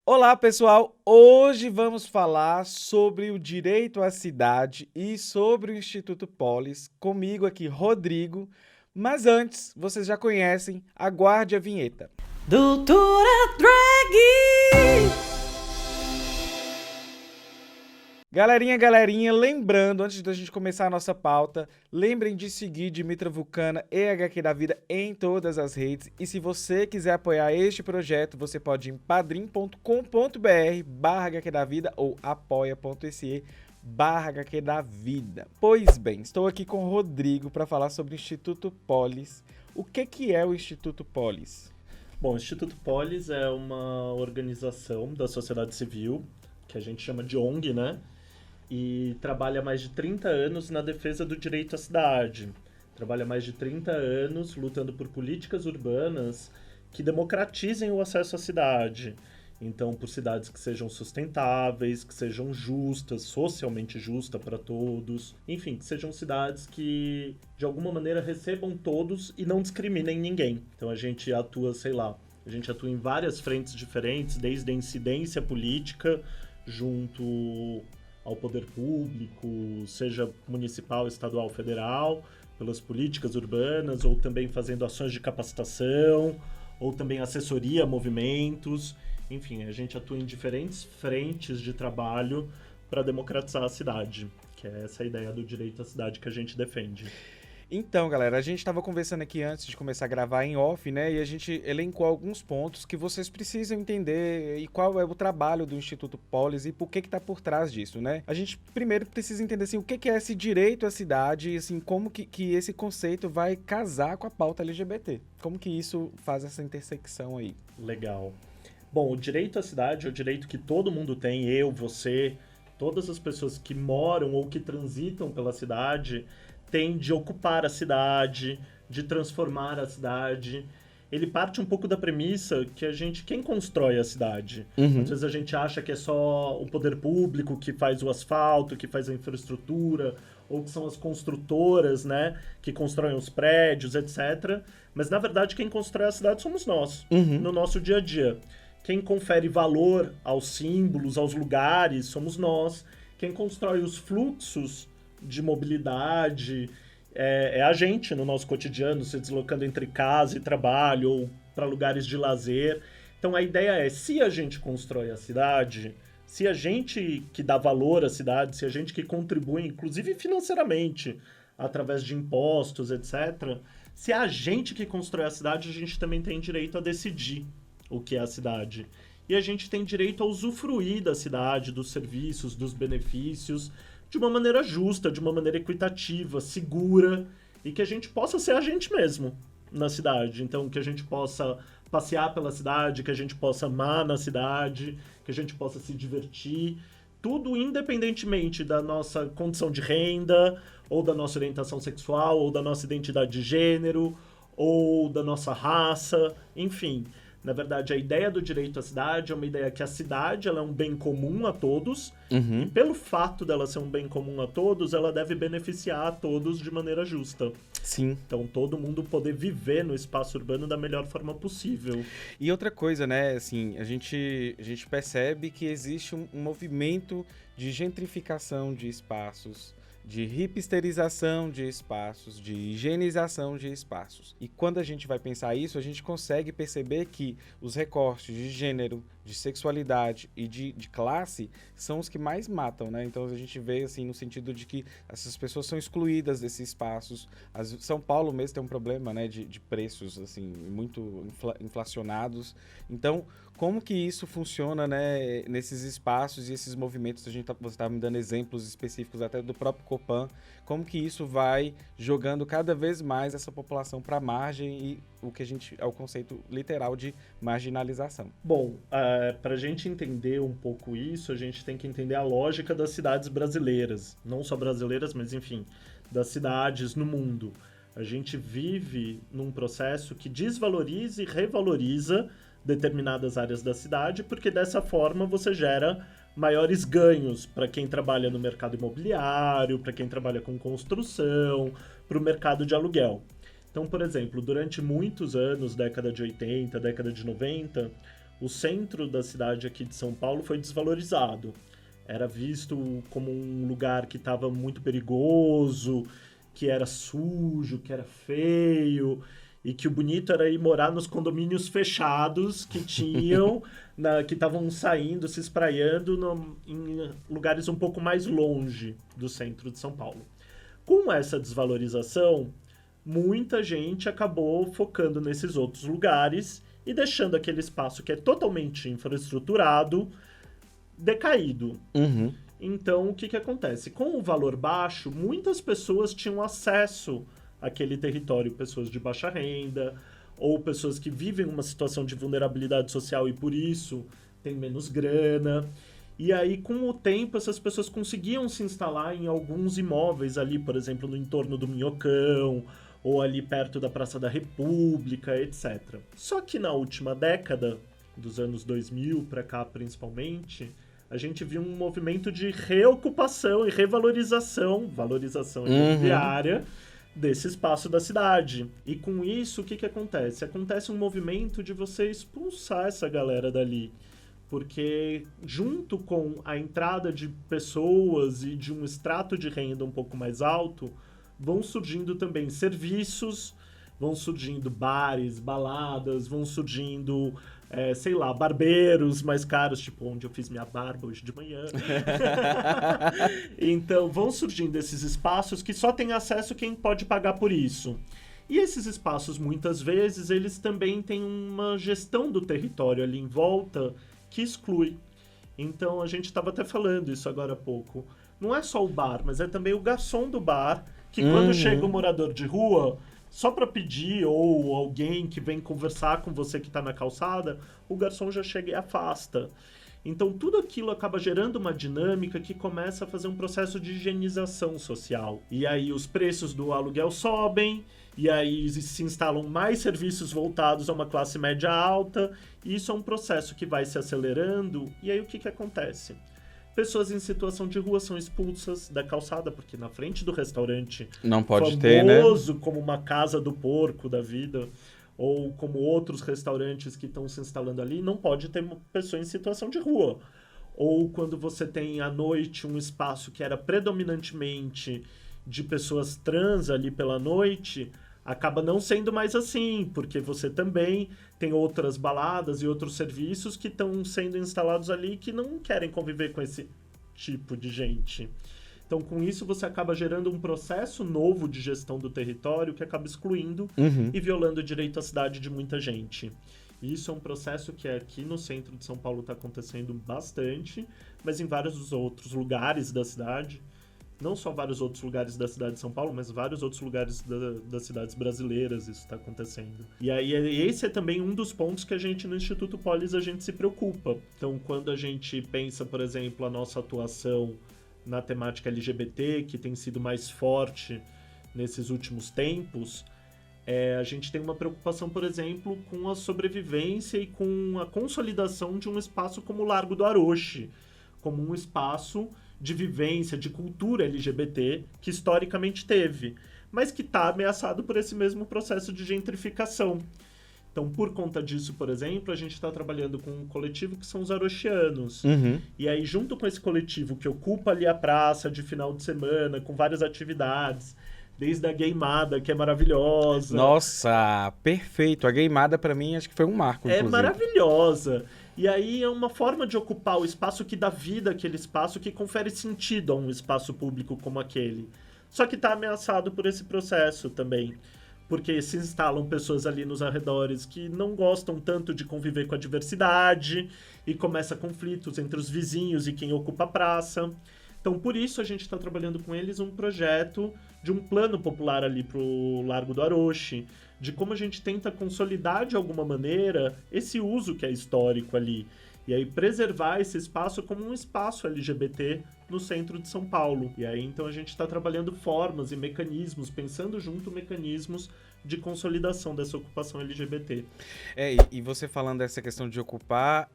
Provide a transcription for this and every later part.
Olá, pessoal! Hoje vamos falar sobre o direito à cidade e sobre o Instituto Polis. Comigo aqui, Rodrigo. Mas antes, vocês já conhecem, aguarde a vinheta. Doutora Drag! Galerinha, lembrando, antes da gente começar a nossa pauta, lembrem de seguir Dimitra Vulcana e HQ da Vida em todas as redes. E se você quiser apoiar este projeto, você pode ir em padrim.com.br/HQ da Vida ou apoia.se/HQ da Vida. Pois bem, estou aqui com o Rodrigo para falar sobre o Instituto Polis. O que é o Instituto Polis? Bom, o Instituto Polis é uma organização da sociedade civil, que a gente chama de ONG, né? E trabalha há mais de 30 anos na defesa do direito à cidade. Trabalha há mais de 30 anos lutando por políticas urbanas que democratizem o acesso à cidade. Então, por cidades que sejam sustentáveis, que sejam justas, socialmente justas para todos. Enfim, que sejam cidades que, de alguma maneira, recebam todos e não discriminem ninguém. Então, a gente atua, a gente atua em várias frentes diferentes, desde a incidência política, junto ao poder público, seja municipal, estadual, federal, pelas políticas urbanas, ou também fazendo ações de capacitação, ou também assessoria a movimentos. Enfim, a gente atua em diferentes frentes de trabalho para democratizar a cidade, que é essa ideia do direito à cidade que a gente defende. Então, galera, a gente estava conversando aqui antes de começar a gravar em off, né? E a gente elencou alguns pontos que vocês precisam entender e qual é o trabalho do Instituto Polis e por que está por trás disso, né? A gente primeiro precisa entender assim, o que é esse direito à cidade e assim, como que esse conceito vai casar com a pauta LGBT. Como que isso faz essa intersecção aí? Legal. Bom, o direito à cidade é o direito que todo mundo tem, eu, você, todas as pessoas que moram ou que transitam pela cidade tem de ocupar a cidade, de transformar a cidade. Ele parte um pouco da premissa que quem constrói a cidade? Às vezes a gente acha que é só o poder público que faz o asfalto, que faz a infraestrutura, ou que são as construtoras, né, que constroem os prédios, etc. Mas, na verdade, quem constrói a cidade somos nós, no nosso dia a dia. Quem confere valor aos símbolos, aos lugares, somos nós. Quem constrói os fluxos de mobilidade é a gente no nosso cotidiano, se deslocando entre casa e trabalho ou para lugares de lazer. Então a ideia é, se a gente constrói a cidade, se a gente que dá valor à cidade, se a gente que contribui, inclusive financeiramente, através de impostos, etc., se é a gente que constrói a cidade, a gente também tem direito a decidir o que é a cidade. E a gente tem direito a usufruir da cidade, dos serviços, dos benefícios, de uma maneira justa, de uma maneira equitativa, segura, e que a gente possa ser a gente mesmo na cidade. Então, que a gente possa passear pela cidade, que a gente possa amar na cidade, que a gente possa se divertir, tudo independentemente da nossa condição de renda, ou da nossa orientação sexual, ou da nossa identidade de gênero, ou da nossa raça, enfim. Na verdade, a ideia do direito à cidade é uma ideia que a cidade ela é um bem comum a todos, e pelo fato dela ser um bem comum a todos, ela deve beneficiar a todos de maneira justa. Sim. Então, todo mundo poder viver no espaço urbano da melhor forma possível. E outra coisa, né, assim, a gente percebe que existe um movimento de gentrificação de espaços, de hipsterização de espaços, de higienização de espaços. E quando a gente vai pensar isso, a gente consegue perceber que os recortes de gênero, de sexualidade e de classe são os que mais matam, né? Então a gente vê assim no sentido de que essas pessoas são excluídas desses espaços. São Paulo mesmo tem um problema, né, de preços assim muito inflacionados. Então como que isso funciona, né, nesses espaços e esses movimentos? Você estava me dando exemplos específicos até do próprio Copan. Como que isso vai jogando cada vez mais essa população para a margem e é o conceito literal de marginalização. Bom, para a gente entender um pouco isso, a gente tem que entender a lógica das cidades brasileiras. Não só brasileiras, mas enfim, das cidades no mundo. A gente vive num processo que desvaloriza e revaloriza determinadas áreas da cidade, porque dessa forma você gera maiores ganhos para quem trabalha no mercado imobiliário, para quem trabalha com construção, para o mercado de aluguel. Então, por exemplo, durante muitos anos, década de 80, década de 90, o centro da cidade aqui de São Paulo foi desvalorizado. Era visto como um lugar que estava muito perigoso, que era sujo, que era feio, e que o bonito era ir morar nos condomínios fechados que tinham, que estavam saindo, se espraiando em lugares um pouco mais longe do centro de São Paulo. Com essa desvalorização, muita gente acabou focando nesses outros lugares e deixando aquele espaço que é totalmente infraestruturado decaído. Uhum. Então, o que acontece? Com o valor baixo, muitas pessoas tinham acesso àquele território, pessoas de baixa renda, ou pessoas que vivem uma situação de vulnerabilidade social e, por isso, têm menos grana. E aí, com o tempo, essas pessoas conseguiam se instalar em alguns imóveis ali, por exemplo, no entorno do Minhocão, ou ali perto da Praça da República, etc. Só que na última década, dos anos 2000 para cá principalmente, a gente viu um movimento de reocupação e revalorização, valorização imobiliária desse espaço da cidade. E com isso, o que acontece? Acontece um movimento de você expulsar essa galera dali. Porque junto com a entrada de pessoas e de um extrato de renda um pouco mais alto, vão surgindo também serviços, vão surgindo bares, baladas, vão surgindo, barbeiros mais caros, tipo onde eu fiz minha barba hoje de manhã. Então, vão surgindo esses espaços que só tem acesso quem pode pagar por isso. E esses espaços, muitas vezes, eles também têm uma gestão do território ali em volta que exclui. Então, a gente estava até falando isso agora há pouco. Não é só o bar, mas é também o garçom do bar, que quando chega um morador de rua, só para pedir, ou alguém que vem conversar com você que está na calçada, o garçom já chega e afasta. Então, tudo aquilo acaba gerando uma dinâmica que começa a fazer um processo de higienização social. E aí os preços do aluguel sobem, e aí se instalam mais serviços voltados a uma classe média alta, e isso é um processo que vai se acelerando, e aí o que acontece? Pessoas em situação de rua são expulsas da calçada, porque na frente do restaurante não pode famoso ter, né? como uma Casa do Porco da vida, ou como outros restaurantes que estão se instalando ali, não pode ter uma pessoa em situação de rua. Ou quando você tem à noite um espaço que era predominantemente de pessoas trans ali pela noite, acaba não sendo mais assim, porque você também tem outras baladas e outros serviços que estão sendo instalados ali que não querem conviver com esse tipo de gente. Então, com isso, você acaba gerando um processo novo de gestão do território que acaba excluindo e violando o direito à cidade de muita gente. E isso é um processo que aqui no centro de São Paulo está acontecendo bastante, mas em vários outros lugares da cidade. Não só vários outros lugares da cidade de São Paulo, mas vários outros lugares das cidades brasileiras isso está acontecendo. E aí esse é também um dos pontos que a gente no Instituto Polis a gente se preocupa. Então, quando a gente pensa, por exemplo, a nossa atuação na temática LGBT, que tem sido mais forte nesses últimos tempos, a gente tem uma preocupação, por exemplo, com a sobrevivência e com a consolidação de um espaço como o Largo do Aroche, como um espaço de vivência, de cultura LGBT, que historicamente teve, mas que está ameaçado por esse mesmo processo de gentrificação. Então, por conta disso, por exemplo, a gente está trabalhando com um coletivo que são os arochianos. E aí, junto com esse coletivo que ocupa ali a praça de final de semana, com várias atividades, desde a Gaymada, que é maravilhosa. Nossa, perfeito. A Gaymada, para mim, acho que foi um marco, inclusive. É maravilhosa. E aí é uma forma de ocupar o espaço que dá vida àquele espaço, que confere sentido a um espaço público como aquele. Só que está ameaçado por esse processo também. Porque se instalam pessoas ali nos arredores que não gostam tanto de conviver com a diversidade e começa conflitos entre os vizinhos e quem ocupa a praça. Então, por isso, a gente está trabalhando com eles um projeto de um plano popular ali para o Largo do Aroche, de como a gente tenta consolidar de alguma maneira esse uso que é histórico ali. E aí preservar esse espaço como um espaço LGBT no centro de São Paulo. E aí então a gente está trabalhando formas e mecanismos, pensando junto mecanismos de consolidação dessa ocupação LGBT. E você falando dessa questão de ocupar,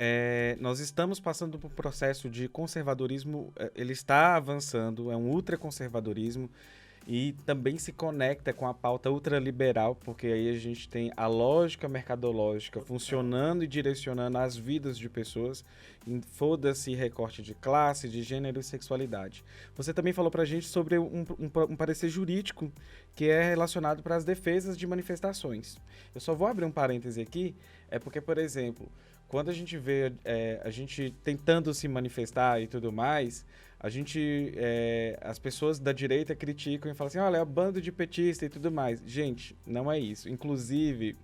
nós estamos passando por um processo de conservadorismo, ele está avançando, é um ultraconservadorismo, e também se conecta com a pauta ultraliberal, porque aí a gente tem a lógica mercadológica funcionando e direcionando as vidas de pessoas, foda-se recorte de classe, de gênero e sexualidade. Você também falou pra gente sobre um parecer jurídico que é relacionado para as defesas de manifestações. Eu só vou abrir um parêntese aqui, porque, por exemplo, quando a gente vê a gente tentando se manifestar e tudo mais, as pessoas da direita criticam e falam assim, olha, é um bando de petista e tudo mais. Gente, não é isso. Inclusive,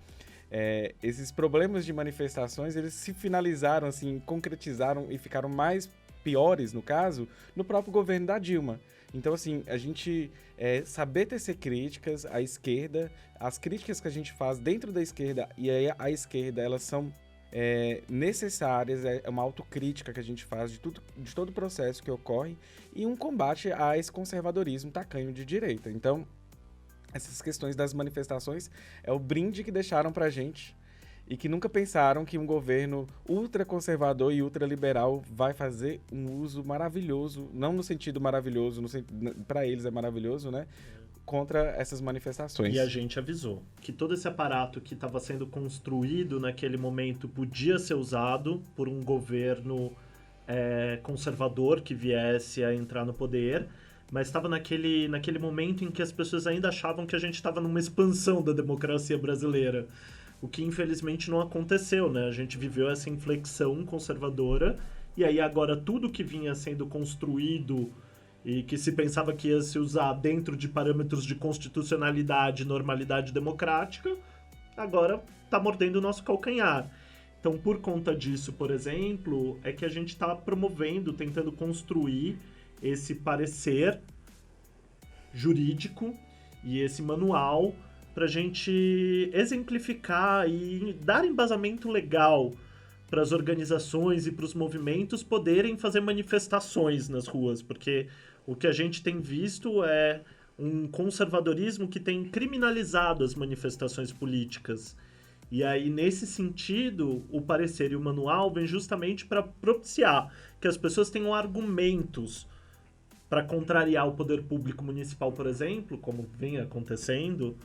esses problemas de manifestações, eles se finalizaram, assim, concretizaram e ficaram mais piores, no caso, no próprio governo da Dilma. Então, assim, a gente saber tecer críticas à esquerda, as críticas que a gente faz dentro da esquerda e aí a esquerda, elas são necessárias, é uma autocrítica que a gente faz de todo o processo que ocorre e um combate a esse conservadorismo tacanho de direita. Então, essas questões das manifestações é o brinde que deixaram pra gente e que nunca pensaram que um governo ultraconservador e ultraliberal vai fazer um uso maravilhoso, não no sentido maravilhoso, para eles é maravilhoso, né? Contra essas manifestações. E a gente avisou que todo esse aparato que estava sendo construído naquele momento podia ser usado por um governo conservador que viesse a entrar no poder, mas estava naquele momento em que as pessoas ainda achavam que a gente estava numa expansão da democracia brasileira, o que infelizmente não aconteceu, né? A gente viveu essa inflexão conservadora e aí agora tudo que vinha sendo construído e que se pensava que ia se usar dentro de parâmetros de constitucionalidade e normalidade democrática, agora está mordendo o nosso calcanhar. Então, por conta disso, por exemplo, é que a gente está promovendo, tentando construir esse parecer jurídico e esse manual para a gente exemplificar e dar embasamento legal para as organizações e para os movimentos poderem fazer manifestações nas ruas, porque o que a gente tem visto é um conservadorismo que tem criminalizado as manifestações políticas. E aí, nesse sentido, o parecer e o manual vem justamente para propiciar que as pessoas tenham argumentos para contrariar o poder público municipal, por exemplo, como vem acontecendo,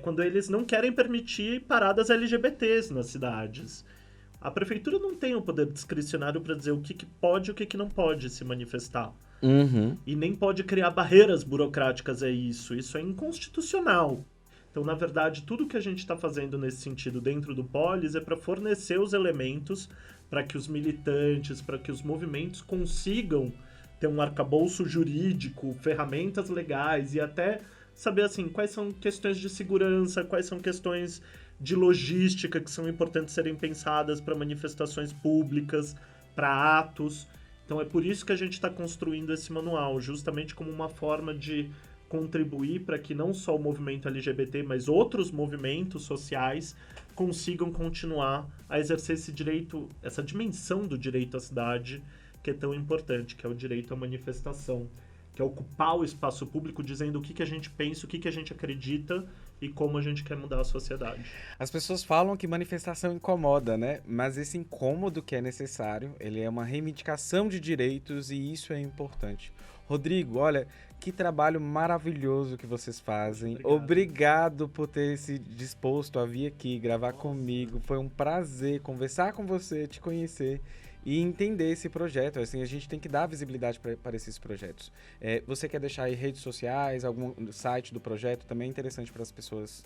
quando eles não querem permitir paradas LGBTs nas cidades. A prefeitura não tem o poder discricionário para dizer o que pode e o que não pode se manifestar. Uhum. E nem pode criar barreiras burocráticas a isso. Isso é inconstitucional. Então, na verdade, tudo que a gente está fazendo nesse sentido dentro do Polis é para fornecer os elementos para que os militantes, para que os movimentos consigam ter um arcabouço jurídico, ferramentas legais e até saber assim, quais são questões de segurança, quais são questões de logística que são importantes serem pensadas para manifestações públicas, para atos. Então é por isso que a gente está construindo esse manual, justamente como uma forma de contribuir para que não só o movimento LGBT, mas outros movimentos sociais consigam continuar a exercer esse direito, essa dimensão do direito à cidade, que é tão importante, que é o direito à manifestação, que é ocupar o espaço público dizendo o que a gente pensa, o que a gente acredita e como a gente quer mudar a sociedade. As pessoas falam que manifestação incomoda, né? Mas esse incômodo que é necessário, ele é uma reivindicação de direitos e isso é importante. Rodrigo, olha, que trabalho maravilhoso que vocês fazem. Obrigado por ter se disposto a vir aqui gravar comigo. Foi um prazer conversar com você, te conhecer e entender esse projeto. Assim, a gente tem que dar visibilidade para esses projetos. Você quer deixar aí redes sociais, algum site do projeto? Também é interessante para as pessoas.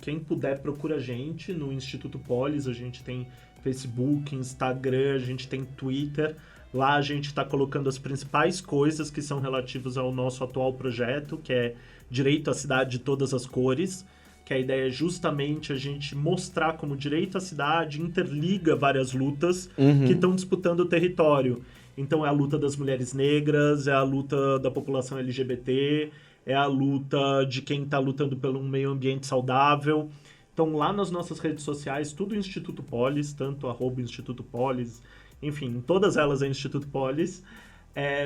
Quem puder, procura a gente no Instituto Polis. A gente tem Facebook, Instagram, a gente tem Twitter. Lá a gente está colocando as principais coisas que são relativas ao nosso atual projeto, que é Direito à Cidade de Todas as Cores, que a ideia é justamente a gente mostrar como o direito à cidade interliga várias lutas que estão disputando o território. Então é a luta das mulheres negras, é a luta da população LGBT, é a luta de quem está lutando pelo um meio ambiente saudável. Então lá nas nossas redes sociais, tudo Instituto Polis, tanto @Instituto Polis, enfim, todas elas é Instituto Polis.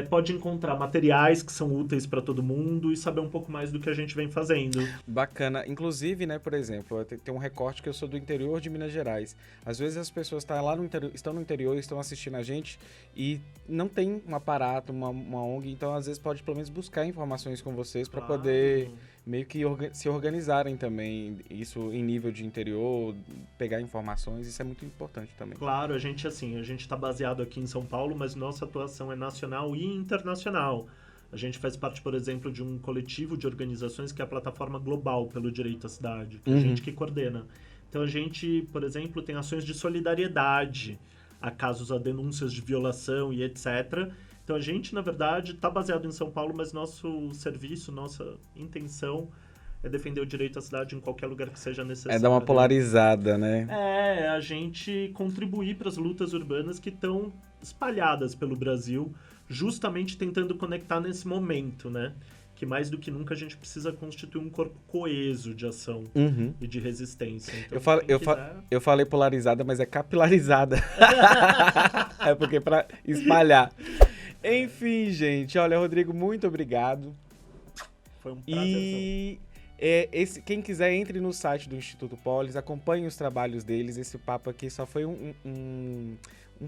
Pode encontrar materiais que são úteis para todo mundo e saber um pouco mais do que a gente vem fazendo. Bacana. Inclusive, né, por exemplo, tem um recorte que eu sou do interior de Minas Gerais. Às vezes as pessoas estão no interior, estão assistindo a gente e não tem um aparato, uma ONG, então às vezes pode pelo menos buscar informações com vocês para Claro. poder meio que se organizarem também, isso em nível de interior, pegar informações, isso é muito importante também. Claro, a gente está baseado aqui em São Paulo, mas nossa atuação é nacional e internacional. A gente faz parte, por exemplo, de um coletivo de organizações que é a Plataforma Global pelo Direito à Cidade, que é a gente que coordena. Então a gente, por exemplo, tem ações de solidariedade a casos, a denúncias de violação e etc. Então a gente, na verdade, está baseado em São Paulo, mas nosso serviço, nossa intenção é defender o direito à cidade em qualquer lugar que seja necessário. É dar uma polarizada, né? A gente contribuir para as lutas urbanas que estão espalhadas pelo Brasil, justamente tentando conectar nesse momento, né? Que mais do que nunca a gente precisa constituir um corpo coeso de ação e de resistência. Então, Eu falei polarizada, mas é capilarizada. É porque para espalhar. Enfim, gente, olha, Rodrigo, muito obrigado. Foi um prazer. E quem quiser, entre no site do Instituto Polis, acompanhe os trabalhos deles. Esse papo aqui só foi um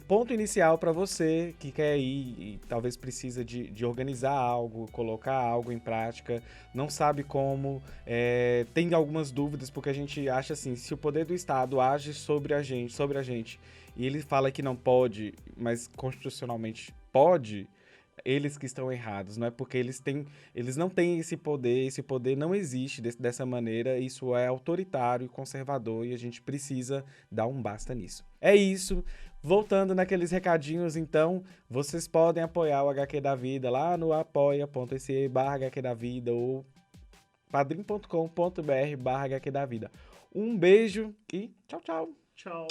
ponto inicial para você que quer ir e talvez precisa de organizar algo, colocar algo em prática, não sabe como, tem algumas dúvidas, porque a gente acha assim, se o poder do Estado age sobre a gente, e ele fala que não pode, mas constitucionalmente pode, eles que estão errados, não é porque eles não têm esse poder não existe dessa maneira, isso é autoritário e conservador e a gente precisa dar um basta nisso. É isso, voltando naqueles recadinhos, então, vocês podem apoiar o HQ da Vida lá no apoia.se/HQ da Vida ou padrim.com.br/HQ da Vida. Um beijo e tchau, tchau. Tchau.